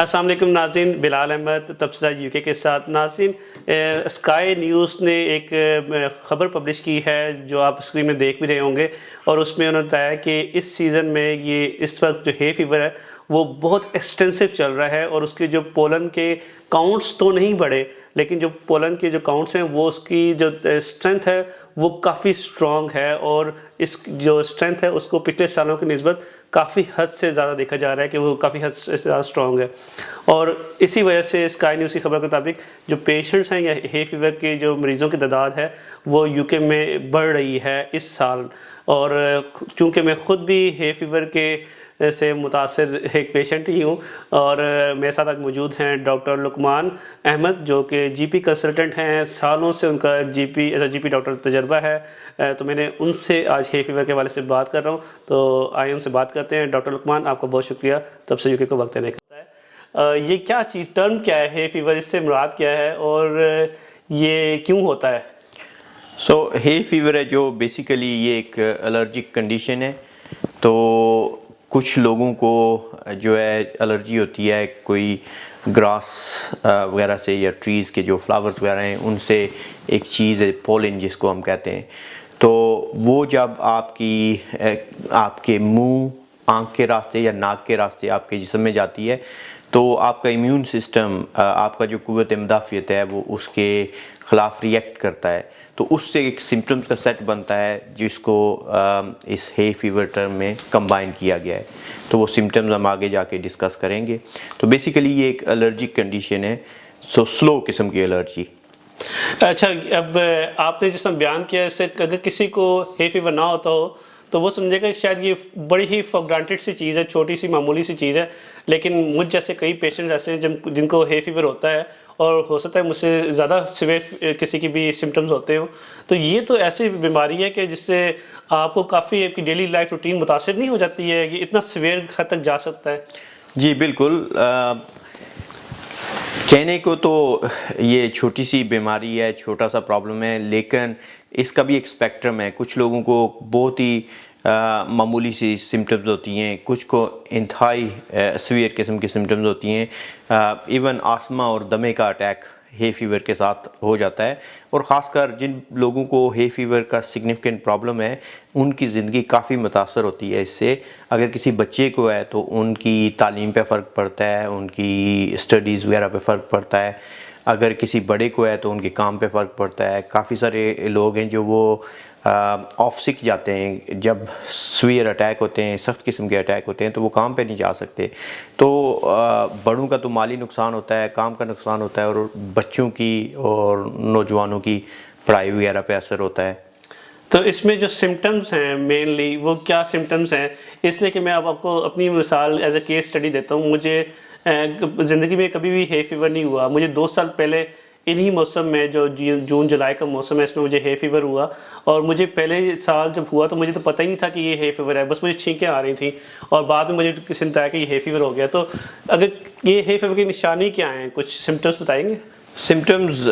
अस्सलाम वालेकुम नाज़रीन, बिलाल अहमद तबसरा यूके के साथ। नाज़रीन, स्काई न्यूज़ ने एक ख़बर पब्लिश की है जो आप स्क्रीन में देख भी रहे होंगे, और उसमें उन्होंने बताया कि इस सीज़न में ये इस वक्त जो है फीवर है वो बहुत एक्सटेंसिव चल रहा है, और उसके जो पोलन के काउंट्स तो नहीं बढ़े, लेकिन जो पोलन के जो काउंट्स हैं वो उसकी जो स्ट्रेंथ है वो काफ़ी स्ट्रॉन्ग है, और इस जो स्ट्रेंथ है उसको पिछले सालों की निस्बत काफ़ी हद से ज़्यादा देखा जा रहा है कि वो काफ़ी हद से ज़्यादा स्ट्रॉन्ग है। और इसी वजह से स्काई न्यूज़ की खबर के मुताबिक जो पेशेंट्स हैं या हे फीवर के जो मरीज़ों की तादाद है वो यूके में बढ़ रही है इस साल। और चूँकि मैं ख़ुद भी हे फीवर के से मुतासिर एक पेशेंट ही हूँ, और मेरे साथ आज मौजूद हैं डॉक्टर लुकमान अहमद जो कि जीपी कंसल्टेंट हैं, सालों से उनका जीपी डॉक्टर तजर्बा है। तो मैंने उनसे आज हे फीवर के हवाले से बात कर रहा हूँ, तो आइए उनसे बात करते हैं। डॉक्टर लुकमान, आपका बहुत शुक्रिया तब से यूके को वक्त देने का। ये क्या चीज़, टर्म क्या है हे फीवर, इससे मुराद क्या है और ये क्यों होता है? हे फीवर है जो बेसिकली ये एक एलर्जिक कंडीशन है। तो कुछ लोगों को जो है एलर्जी होती है कोई ग्रास वगैरह से या ट्रीज़ के जो फ्लावर्स वगैरह हैं उनसे, एक चीज़ है पोलन जिसको हम कहते हैं। तो वो जब आपके मुंह, आँख के रास्ते या नाक के रास्ते आपके जिस्म में जाती है तो आपका इम्यून सिस्टम, आपका जो कुव्वत मुदाफ़ियत है वो उसके ख़िलाफ़ रिएक्ट करता है। तो उससे एक सिम्टम्स का सेट बनता है जिसको इस हे फीवर टर्म में कंबाइन किया गया है। तो वो सिम्टम्स हम आगे जाके डिस्कस करेंगे। तो बेसिकली ये एक एलर्जिक कंडीशन है, स्लो किस्म की एलर्जी। अच्छा, अब आपने जिस तरह बयान किया, इससे अगर किसी को हे फीवर ना होता हो तो वो समझेगा कि शायद ये बड़ी ही फॉर ग्रांटेड सी चीज़ है, छोटी सी मामूली सी चीज़ है। लेकिन मुझ जैसे कई पेशेंट्स ऐसे हैं जिनको हे फीवर होता है, और हो सकता है मुझसे ज़्यादा सीवियर किसी की भी सिम्टम्स होते हो। तो ये तो ऐसी बीमारी है कि जिससे आपको काफ़ी आपकी डेली लाइफ रूटीन मुतासिर नहीं हो जाती है, कि इतना सीवियर हद तक जा सकता है? जी बिल्कुल। कहने को तो ये छोटी सी बीमारी है, छोटा सा प्रॉब्लम है, लेकिन इसका भी एक स्पेक्ट्रम है। कुछ लोगों को बहुत ही मामूली सी सिम्टम्स होती हैं, कुछ को इंतहाई सीवियर किस्म की सिम्टम्स होती हैं। इवन आस्मा और दमे का अटैक हे फीवर के साथ हो जाता है। और ख़ासकर जिन लोगों को हे फीवर का सिग्निफिकेंट प्रॉब्लम है उनकी ज़िंदगी काफ़ी मुतासर होती है इससे। अगर किसी बच्चे को है तो उनकी तालीम पे फ़र्क पड़ता है, उनकी स्टडीज़ वगैरह पे फ़र्क पड़ता है। अगर किसी बड़े को है तो उनके काम पे फ़र्क पड़ता है। काफ़ी सारे लोग हैं जो वो ऑफ सिक जाते हैं, जब सीवियर अटैक होते हैं, सख्त किस्म के अटैक होते हैं तो वो काम पे नहीं जा सकते। तो बड़ों का तो माली नुकसान होता है, काम का नुकसान होता है, और बच्चों की और नौजवानों की पढ़ाई वगैरह पे असर होता है। तो इसमें जो सिम्टम्स हैं मेनली वो क्या सिम्टम्स हैं? इसलिए कि मैं अब आपको अपनी मिसाल एज ए केस स्टडी देता हूँ। मुझे ज़िंदगी में कभी भी हे फीवर नहीं हुआ। मुझे 2 साल पहले इन्हीं मौसम में, जो जून जुलाई का मौसम है, इसमें मुझे हे फीवर हुआ। और मुझे पहले साल जब हुआ तो मुझे तो पता ही नहीं था कि ये हे फीवर है, बस मुझे छींकें आ रही थी, और बाद में मुझे किसी ने बताया कि ये हे फीवर हो गया। तो अगर ये हे फीवर की निशानी क्या हैं, कुछ सिम्टम्स बताएंगे? सिम्टम्स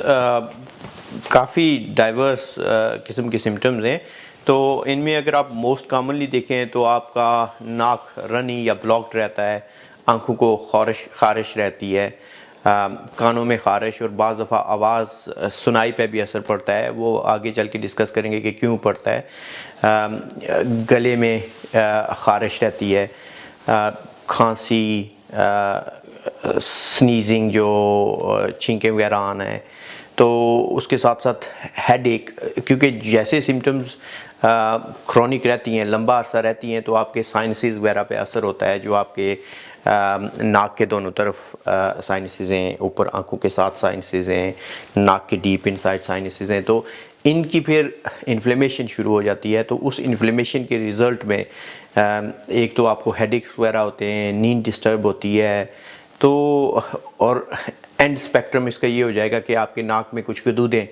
काफ़ी डाइवर्स किस्म के सिम्टम्स हैं। तो इनमें अगर आप मोस्ट कॉमनली देखें तो आपका नाक रनी या ब्लॉक्ड रहता है, आँखों को खारिश रहती है, कानों में खारिश, और बाज़ दफ़ा आवाज़ सुनाई पे भी असर पड़ता है। वो आगे चल के डिस्कस करेंगे कि क्यों पड़ता है। गले में खारिश रहती है, खांसी, स्नीजिंग जो छींकें वगैरह आना है। तो उसके साथ साथ हेडेक, क्योंकि जैसे सिम्टम्स क्रॉनिक रहती हैं, लंबा अरसा रहती हैं, तो आपके साइनसेस वगैरह पे असर होता है। जो आपके नाक के दोनों तरफ साइनसेस हैं, ऊपर आंखों के साथ साइनसेस हैं, नाक के डीप इनसाइड साइनसेस हैं, तो इनकी फिर इन्फ्लेमेशन शुरू हो जाती है। तो उस इन्फ्लेमेशन के रिज़ल्ट में एक तो आपको हेडेक्स वगैरह होते हैं, नींद डिस्टर्ब होती है। तो और एंड स्पेक्ट्रम इसका ये हो जाएगा कि आपके नाक में कुछ गदूदें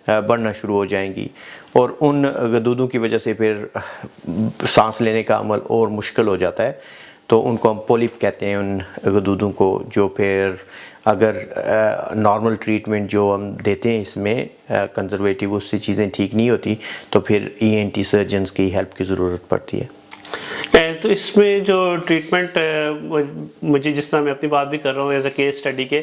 बढ़ना शुरू हो जाएंगी, और उन गदूदों की वजह से फिर सांस लेने का अमल और मुश्किल हो जाता है। तो उनको हम पोलिप कहते हैं, उन गदूदों को, जो फिर अगर नॉर्मल ट्रीटमेंट जो हम देते हैं इसमें कंजर्वेटिव, उससे चीज़ें ठीक नहीं होती तो फिर ENT सर्जन्स की हेल्प की ज़रूरत पड़ती है। तो इसमें जो ट्रीटमेंट मुझे, जिस तरह मैं अपनी बात भी कर रहा हूँ एज अ केस स्टडी के,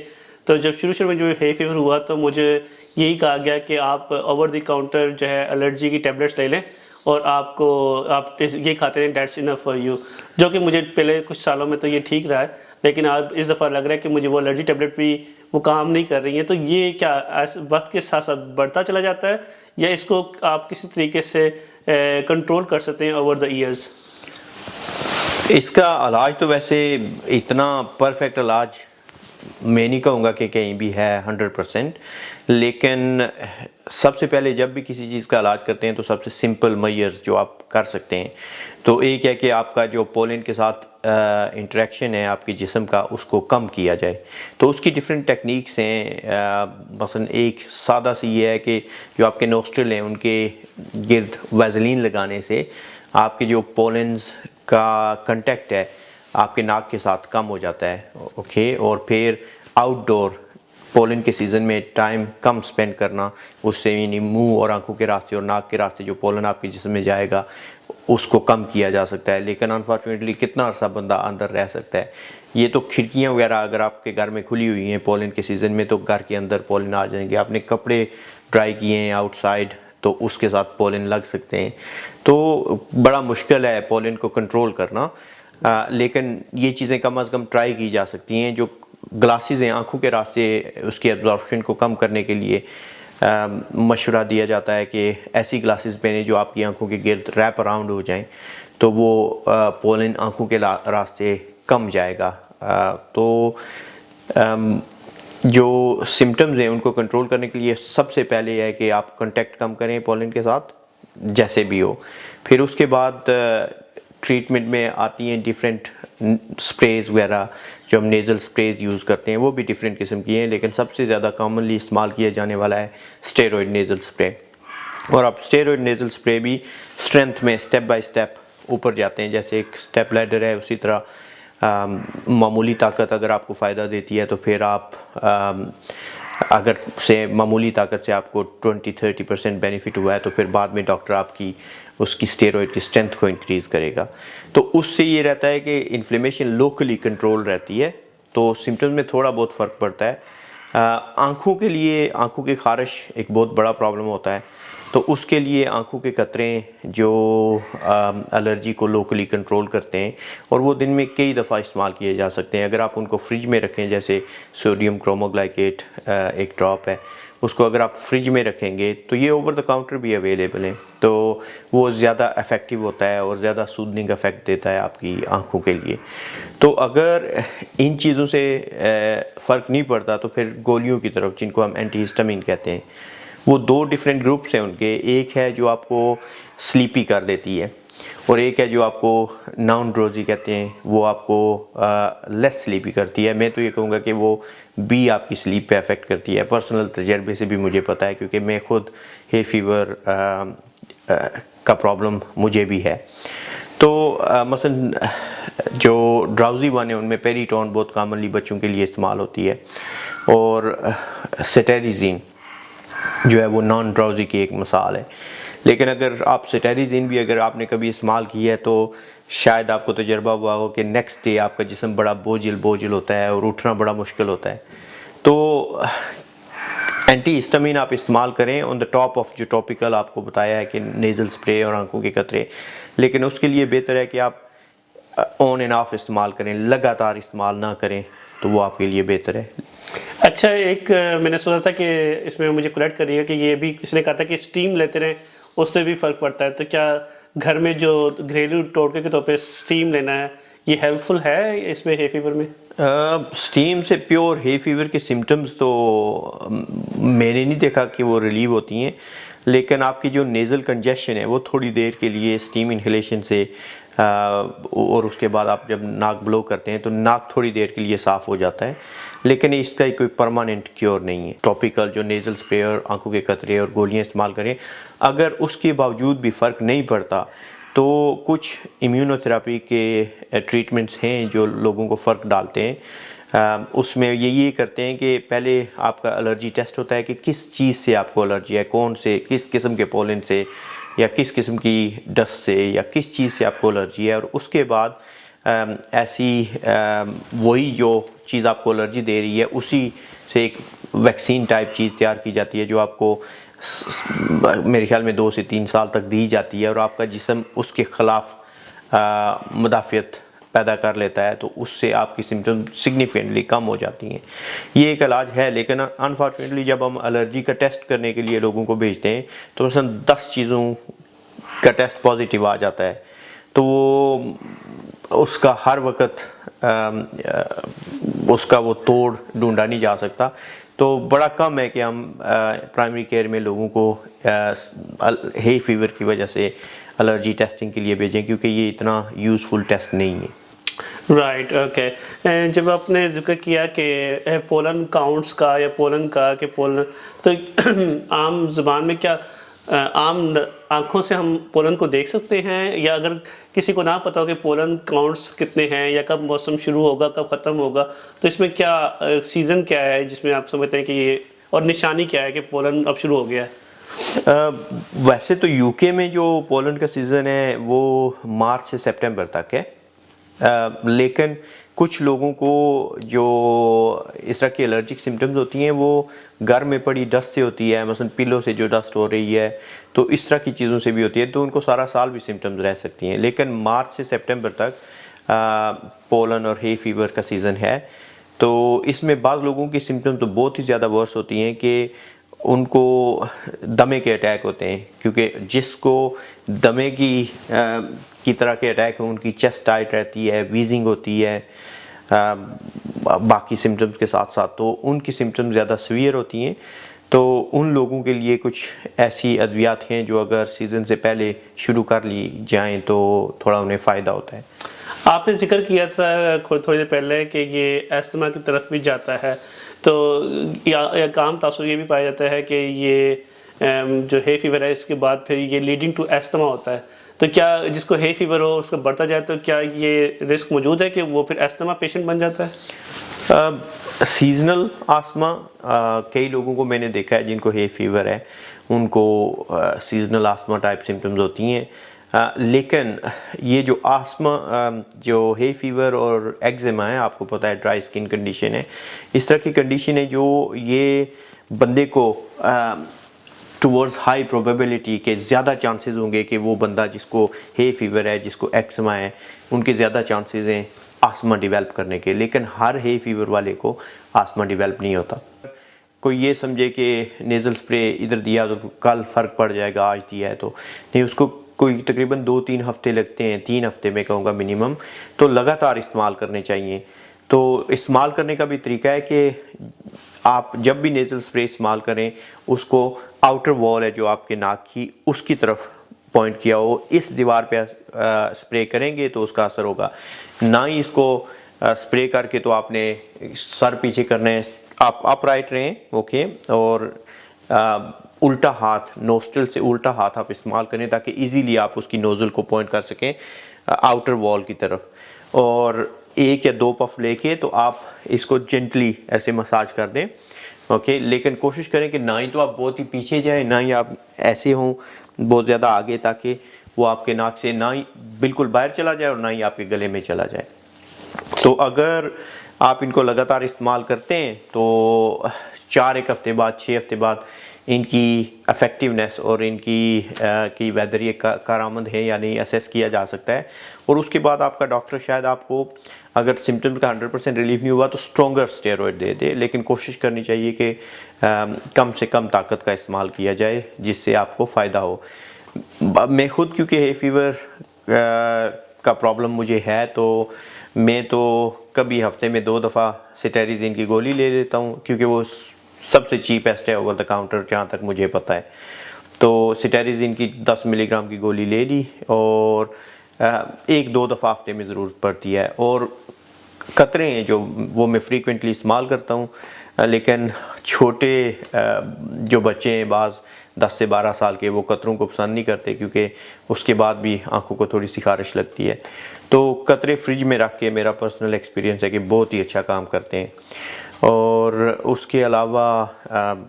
तो जब शुरू शुरू में जो है फीवर हुआ तो मुझे यही कहा गया कि आप ओवर द काउंटर जो है एलर्जी की टेबलेट्स ले लें और आप ये खाते रहें, डेट्स इनफ फॉर यू। जो कि मुझे पहले कुछ सालों में तो ये ठीक रहा है, लेकिन अब इस दफ़ा लग रहा है कि मुझे वो एलर्जी टेबलेट भी वो काम नहीं कर रही हैं। तो ये क्या वक्त के साथ साथ बढ़ता चला जाता है या इसको आप किसी तरीके से कंट्रोल कर सकते हैं ओवर द ईयर्स? इसका इलाज तो वैसे इतना परफेक्ट इलाज मैं नहीं कहूँगा कि कहीं भी है 100%, लेकिन सबसे पहले जब भी किसी चीज़ का इलाज करते हैं तो सबसे सिंपल मेजर्स जो आप कर सकते हैं तो एक है कि आपका जो पोलन के साथ इंटरेक्शन है आपके जिस्म का, उसको कम किया जाए। तो उसकी डिफरेंट टेक्निक्स हैं। मसलन एक सादा सी ये है कि जो आपके नोस्ट्रिल हैं उनके गिर्द वैसलीन लगाने से आपके जो पोलन्स का कंटेक्ट है आपके नाक के साथ कम हो जाता है। ओके, और फिर आउटडोर पोलन के सीज़न में टाइम कम स्पेंड करना, उससे यानी मुंह और आंखों के रास्ते और नाक के रास्ते जो पोलन आपके जिस्म में जाएगा उसको कम किया जा सकता है। लेकिन अनफॉर्चुनेटली कितना अरसा बंदा अंदर रह सकता है? ये तो खिड़कियाँ वगैरह अगर आपके घर में खुली हुई हैं पोलन के सीज़न में तो घर के अंदर पोलन आ जाएंगे। आपने कपड़े ड्राई किए हैं आउटसाइड तो उसके साथ पोलन लग सकते हैं। तो बड़ा मुश्किल है पोलन को कंट्रोल करना, लेकिन ये चीज़ें कम अज़ कम ट्राई की जा सकती हैं। जो ग्लासेस हैं आँखों के रास्ते उसके एब्जॉर्प्शन को कम करने के लिए मशवरा दिया जाता है कि ऐसी ग्लासेस पहने जो आपकी आंखों के गिर्द रैप अराउंड हो जाएं, तो वो पोलन आंखों के रास्ते कम जाएगा। तो जो सिम्टम्स हैं उनको कंट्रोल करने के लिए सबसे पहले है कि आप कांटेक्ट कम करें पोलन के साथ जैसे भी हो। फिर उसके बाद ट्रीटमेंट में आती हैं डिफरेंट स्प्रेज वगैरह, जो हम नेज़ल स्प्रेज यूज़ करते हैं वो भी डिफरेंट किस्म की हैं, लेकिन सबसे ज़्यादा कॉमनली इस्तेमाल किया जाने वाला है स्टेरॉयड नेज़ल स्प्रे। और अब स्टेरॉयड नेज़ल स्प्रे भी स्ट्रेंथ में स्टेप बाय स्टेप ऊपर जाते हैं, जैसे एक स्टेप लैडर है उसी तरह मामूली ताकत अगर आपको फ़ायदा देती है तो फिर आप अगर से मामूली ताकत से आपको 20-30% बेनिफिट हुआ है तो फिर बाद में डॉक्टर आपकी उसकी स्टेरॉयड की स्ट्रेंथ को इंक्रीज़ करेगा। तो उससे ये रहता है कि इन्फ्लेमेशन लोकली कंट्रोल रहती है, तो सिम्टम्स में थोड़ा बहुत फ़र्क पड़ता है। आँखों के लिए आँखों की खारिश एक बहुत बड़ा प्रॉब्लम होता है, तो उसके लिए आँखों के कतरे जो एलर्जी को लोकली कंट्रोल करते हैं और वो दिन में कई दफ़ा इस्तेमाल किए जा सकते हैं। अगर आप उनको फ्रिज में रखें, जैसे सोडियम क्रोमोग्लाइकेट एक ड्रॉप है, उसको अगर आप फ्रिज में रखेंगे तो ये ओवर द काउंटर भी अवेलेबल है, तो वो ज़्यादा इफ़ेक्टिव होता है और ज़्यादा सूदनिंग इफ़ेक्ट देता है आपकी आँखों के लिए। तो अगर इन चीज़ों से फ़र्क नहीं पड़ता तो फिर गोलियों की तरफ, जिनको हम एंटीहिस्टामिन कहते हैं, वो दो डिफरेंट ग्रुप्स हैं उनके। एक है जो आपको स्लीपी कर देती है और एक है जो आपको नॉन ड्रोजी कहते हैं, वो आपको लेस स्लीपी करती है। मैं तो ये कहूँगा कि वो भी आपकी स्लीप पे अफेक्ट करती है। पर्सनल तजर्बे से भी मुझे पता है, क्योंकि मैं खुद हे फीवर का प्रॉब्लम मुझे भी है। तो मसलन जो ड्राउजी वन है उनमें पेरिटोन बहुत कॉमनली बच्चों के लिए इस्तेमाल होती है, और सेटेरिजीन जो है वो नॉन ड्राउजी की एक मिसाल है। लेकिन अगर आप सेटेरिजीन भी अगर आपने कभी इस्तेमाल किया है तो शायद आपको तजर्बा हुआ हो कि नेक्स्ट डे आपका जिस्म बड़ा बोझिल होता है और उठना बड़ा मुश्किल होता है। तो एंटीहिस्टामिन आप इस्तेमाल करें ऑन द टॉप ऑफ जो टॉपिकल आपको बताया है कि नेज़ल स्प्रे और आंखों के कतरे, लेकिन उसके लिए बेहतर है कि आप ऑन एंड ऑफ इस्तेमाल करें, लगातार इस्तेमाल ना करें, तो वो आपके लिए बेहतर है। अच्छा, एक मैंने सोचा था कि इसमें मुझे करेक्ट करिएगा कि ये भी किसी ने कहा था कि स्टीम लेते रहें उससे भी फ़र्क पड़ता है, तो क्या घर में जो घरेलू टोटके के तौर पे स्टीम लेना है ये हेल्पफुल है इसमें हे फीवर में? स्टीम से प्योर हे फीवर के सिम्टम्स तो मैंने नहीं देखा कि वो रिलीव होती हैं, लेकिन आपकी जो नेज़ल कंजेशन है वो थोड़ी देर के लिए स्टीम इन्हेलेशन से और उसके बाद आप जब नाक ब्लो करते हैं तो नाक थोड़ी देर के लिए साफ़ हो जाता है, लेकिन इसका कोई परमानेंट क्योर नहीं है। टॉपिकल जो नेज़ल स्प्रे और आंखों के कतरे और गोलियां इस्तेमाल करें, अगर उसके बावजूद भी फ़र्क नहीं पड़ता तो कुछ इम्यूनोथेरापी के ट्रीटमेंट्स हैं जो लोगों को फ़र्क डालते हैं। उसमें ये करते हैं कि पहले आपका एलर्जी टेस्ट होता है कि किस चीज़ से आपको एलर्जी है, कौन से किस किस्म के पोलन से या किस किस्म की डस्ट से या किस चीज़ से आपको एलर्जी है, और उसके बाद ऐसी वही जो चीज़ आपको एलर्जी दे रही है उसी से एक वैक्सीन टाइप चीज़ तैयार की जाती है जो आपको मेरे ख्याल में 2 से 3 साल तक दी जाती है, और आपका जिस्म उसके ख़िलाफ़ मुदाफ़ियत पैदा कर लेता है, तो उससे आपकी सिम्टम सिग्निफिकेंटली कम हो जाती हैं। ये एक इलाज है, लेकिन अनफॉर्चुनेटली जब हम एलर्जी का टेस्ट करने के लिए लोगों को भेजते हैं तो मसलन 10 चीज़ों का टेस्ट पॉजिटिव आ जाता है, तो वो उसका हर वक्त उसका वो तोड़ ढूंढा नहीं जा सकता। तो बड़ा कम है कि हम प्राइमरी केयर में लोगों को हे फीवर की वजह से एलर्जी टेस्टिंग के लिए भेजें, क्योंकि ये इतना यूज़फुल टेस्ट नहीं है। Right, okay. जब आपने जिक्र किया कि पोलन काउंट्स का या पोलन का कि पोलन, तो आम ज़ुबान में क्या आम आँखों से हम पोलन को देख सकते हैं, या अगर किसी को ना पता हो कि पोलन काउंट्स कितने हैं या कब मौसम शुरू होगा कब ख़त्म होगा, तो इसमें क्या सीज़न क्या है जिसमें आप समझते हैं कि ये, और निशानी क्या है कि पोलन अब शुरू हो गया है? वैसे तो यूके में जो पोलन का सीज़न है वो मार्च से सितंबर तक है, लेकिन कुछ लोगों को जो इस तरह की एलर्जिक सिम्टम्स होती हैं वो घर में पड़ी डस्ट से होती है, मसलन पिलो से जो डस्ट हो रही है, तो इस तरह की चीज़ों से भी होती है, तो उनको सारा साल भी सिम्टम्स रह सकती हैं। लेकिन मार्च से सितंबर तक पोलन और हे फीवर का सीज़न है, तो इसमें बाज़ लोगों की सिम्टम्स तो बहुत ही ज़्यादा वर्स होती हैं कि उनको दमे के अटैक होते हैं, क्योंकि जिसको दमे की तरह के अटैक हैं उनकी चेस्ट टाइट रहती है, वीजिंग होती है बाकी सिम्टम्स के साथ साथ, तो उनकी सिम्टम्स ज़्यादा सीवियर होती हैं। तो उन लोगों के लिए कुछ ऐसी अद्वियात हैं जो अगर सीज़न से पहले शुरू कर ली जाएं तो थोड़ा उन्हें फ़ायदा होता है। आपने जिक्र किया था थोड़ी देर पहले कि ये अस्थमा की तरफ भी जाता है, तो या काम तासुर ये भी पाया जाता है कि ये जो हे फीवर है इसके बाद फिर ये लीडिंग टू अस्थमा होता है, तो क्या जिसको हे फीवर हो उसका बढ़ता जाए तो क्या ये रिस्क मौजूद है कि वो फिर अस्थमा पेशेंट बन जाता है? सीजनल आस्मा कई लोगों को मैंने देखा है जिनको हे फीवर है, उनको सीजनल आस्मा टाइप सिम्टम्स होती हैं, लेकिन ये जो आस्मा जो हे फीवर और एक्जिमा है, आपको पता है ड्राई स्किन कंडीशन है, इस तरह की कंडीशन है जो ये बंदे को टुवर्ड्स हाई प्रोबेबिलिटी के ज़्यादा चांसेस होंगे कि वो बंदा जिसको हे फीवर है, जिसको एक्जिमा है, उनके ज़्यादा चांसेस हैं आस्मा डेवलप करने के, लेकिन हर हे फीवर वाले को आस्मा डेवलप नहीं होता। कोई ये समझे कि नेज़ल स्प्रे इधर दिया तो कल फ़र्क पड़ जाएगा, आज दिया है तो नहीं, उसको कोई तकरीबन 2-3 हफ्ते लगते हैं, 3 हफ्ते में कहूँगा मिनिमम, तो लगातार इस्तेमाल करने चाहिए। तो इस्तेमाल करने का भी तरीका है कि आप जब भी नेज़ल स्प्रे इस्तेमाल करें उसको आउटर वॉल है जो आपके नाक की उसकी तरफ पॉइंट किया हो, इस दीवार पे स्प्रे करेंगे तो उसका असर होगा। ना ही इसको स्प्रे करके तो आपने सर पीछे करना है, आप अपराइट रहें, ओके, और उल्टा हाथ, नोस्ट्रल से उल्टा हाथ आप इस्तेमाल करें ताकि इजीली आप उसकी नोज़ल को पॉइंट कर सकें आउटर वॉल की तरफ, और 1 या 2 पफ लेके तो आप इसको जेंटली ऐसे मसाज कर दें, ओके। लेकिन कोशिश करें कि ना ही तो आप बहुत ही पीछे जाएं, ना ही आप ऐसे हों बहुत ज़्यादा आगे, ताकि वो आपके नाक से ना ही बिल्कुल बाहर चला जाए और ना ही आपके गले में चला जाए। तो अगर आप इनको लगातार इस्तेमाल करते हैं तो 4 हफ्ते बाद, 6 हफ्ते बाद इनकी इफ़ेक्टिवनेस और इनकी वेदर ये कारआमद है या नहीं असेस किया जा सकता है, और उसके बाद आपका डॉक्टर शायद आपको अगर सिम्टम का 100% रिलीफ नहीं हुआ तो स्ट्रॉन्गर स्टेरॉइड दे दे, लेकिन कोशिश करनी चाहिए कि कम से कम ताकत का इस्तेमाल किया जाए जिससे आपको फ़ायदा हो। मैं खुद क्योंकि हे फीवर का प्रॉब्लम मुझे है, तो मैं तो कभी हफ्ते में 2 दफ़ा सिटेरिज़िन की गोली ले लेता हूँ, क्योंकि वो सबसे चीपेस्ट है ओवर द काउंटर जहाँ तक मुझे पता है। तो सिटेरिज़िन की 10 मिलीग्राम की गोली ले ली, और 1-2 दफ़ा हफ्ते में ज़रूरत पड़ती है, और कतरे हैं जो वो मैं फ्रीक्वेंटली इस्तेमाल करता हूँ, लेकिन छोटे जो बच्चे हैं बाज़ 10 से 12 साल के, वो कतरों को पसंद नहीं करते क्योंकि उसके बाद भी आंखों को थोड़ी सी खारिश लगती है। तो कतरे फ्रिज में रख के, मेरा पर्सनल एक्सपीरियंस है कि बहुत ही अच्छा काम करते हैं। और उसके अलावा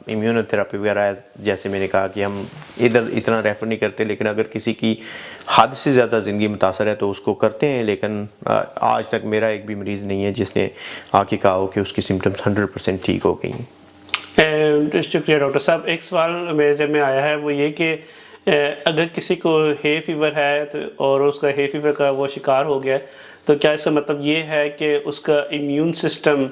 इम्यूनोथेरेपी वगैरह, जैसे मैंने कहा कि हम इधर इतना रेफ़र नहीं करते, लेकिन अगर किसी की हद से ज़्यादा ज़िंदगी मुतासर है तो उसको करते हैं। लेकिन आज तक मेरा एक भी मरीज़ नहीं है जिसने आके कहा हो कि उसकी सिम्टम्स 100% ठीक हो गई हैं। शुक्रिया डॉक्टर साहब। एक सवाल मेरे जहन में आया है, वो ये कि अगर किसी को हे फीवर है तो और उसका हे फीवर का वो शिकार हो गया है, तो क्या इसका मतलब ये है कि उसका इम्यून सिस्टम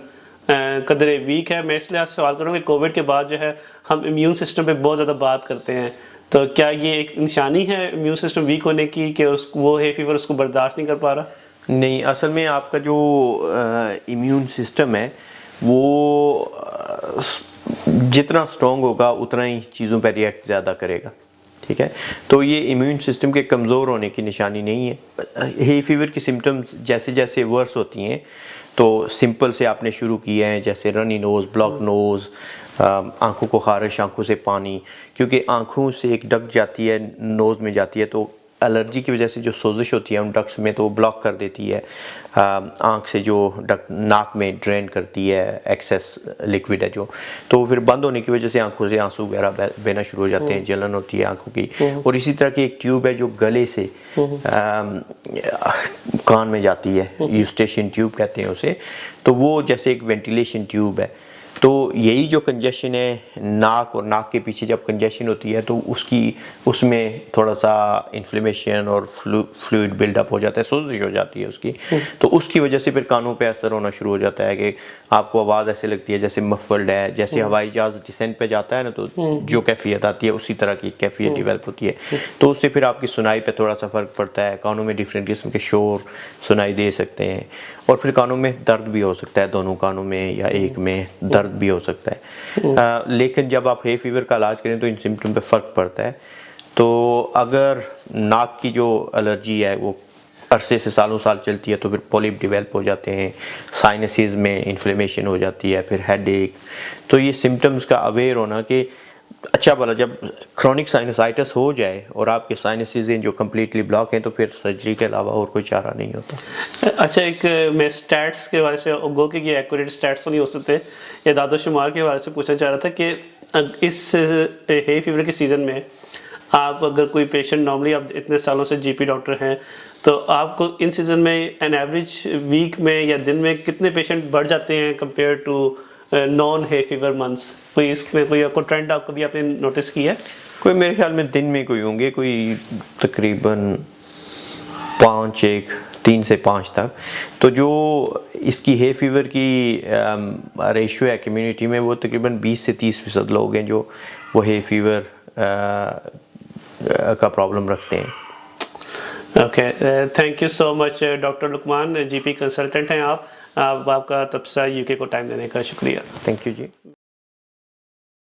कदरे वीक है? मैं इसलिए आपसे सवाल करूँ कि कोविड के बाद जो है हम इम्यून सिस्टम पे बहुत ज़्यादा बात करते हैं, तो क्या ये एक निशानी है इम्यून सिस्टम वीक होने की कि वो हे फीवर उसको बर्दाश्त नहीं कर पा रहा? नहीं, असल में आपका जो इम्यून सिस्टम है वो जितना स्ट्रॉन्ग होगा उतना ही चीज़ों पर रिएक्ट ज़्यादा करेगा, ठीक है। तो ये इम्यून सिस्टम के कमज़ोर होने की निशानी नहीं है। हे फीवर की सिम्टम्स जैसे जैसे वर्स होती हैं, तो सिंपल से आपने शुरू किया है, जैसे रनी नोज़, ब्लॉक नोज़, आँखों को ख़ारिश, आँखों से पानी, क्योंकि आँखों से एक डक्ट जाती है, नोज़ में जाती है, तो एलर्जी की वजह से जो सोजिश होती है उन डक्ट्स में, तो वो ब्लॉक कर देती है। आँख से जो डक्ट नाक में ड्रेन करती है, एक्सेस लिक्विड है जो, तो फिर बंद होने की वजह से आँखों से आंसू वगैरह बहना शुरू हो जाते हैं, जलन होती है आँखों की। और इसी तरह की एक ट्यूब है जो गले से कान में जाती है, यूस्टेशियन ट्यूब कहते हैं उसे, तो वो जैसे एक वेंटिलेशन ट्यूब है। तो यही जो कंजेशन है, नाक और नाक के पीछे जब कंजेशन होती है तो उसमें थोड़ा सा इन्फ्लेमेशन और फ्लूइड बिल्डअप हो जाता है, सोजिश हो जाती है उसकी, तो उसकी वजह से फिर कानों पे असर होना शुरू हो जाता है कि आपको आवाज़ ऐसे लगती है जैसे मफल्ड है, जैसे हवाई जहाज़ डिसेंट पे जाता है ना, तो जो कैफियत आती है उसी तरह की कैफियत डेवलप होती है। तो उससे फिर आपकी सुनाई पे थोड़ा सा फ़र्क पड़ता है, कानों में डिफरेंट किस्म के शोर सुनाई दे सकते हैं, और फिर कानों में दर्द भी हो सकता है, दोनों कानों में या एक में दर्द भी हो सकता है। लेकिन जब आप हे फीवर का इलाज करें तो इन सिम्टम पे फ़र्क पड़ता है। तो अगर नाक की जो एलर्जी है वो अरसे से सालों साल चलती है तो फिर पॉलिप डेवलप हो जाते हैं, साइनसेस में इन्फ्लेमेशन हो जाती है, फिर हेडेक। तो ये सिम्टम्स का अवेयर होना कि अच्छा भला जब क्रोनिक साइनसाइटिस हो जाए और आपके साइनसेस जो कम्प्लीटली ब्लॉक हैं तो फिर सर्जरी के अलावा और कोई चारा नहीं होता। अच्छा, एक मैं स्टैट्स के हवाले से, गो के ये एक्यूरेट स्टैट्स तो नहीं हो सकते, या दादोशुमार के हवाले से पूछना चाह रहा था कि इस हे फीवर के सीज़न में आप अगर कोई पेशेंट, नॉर्मली आप इतने सालों से जीपी डॉक्टर हैं, तो आपको इन सीज़न में एन एवरेज वीक में या दिन में कितने पेशेंट बढ़ जाते हैं compare to non hay fever months? कोई इसमें कोई आपको ट्रेंड आपको भी आपने नोटिस किया है? कोई मेरे ख्याल में दिन में कोई होंगे कोई तकरीबन 3 से 5 तक। तो जो इसकी हे फीवर की रेशियो है कम्युनिटी में, वो तकरीबन 20 से 30% लोग हैं जो वो हे फीवर का प्रॉब्लम रखते हैं। Okay, thank you so much doctor Lukman, GP consultant हैं आप। आपका तबसरा यूके को टाइम देने का शुक्रिया। Thank you ji.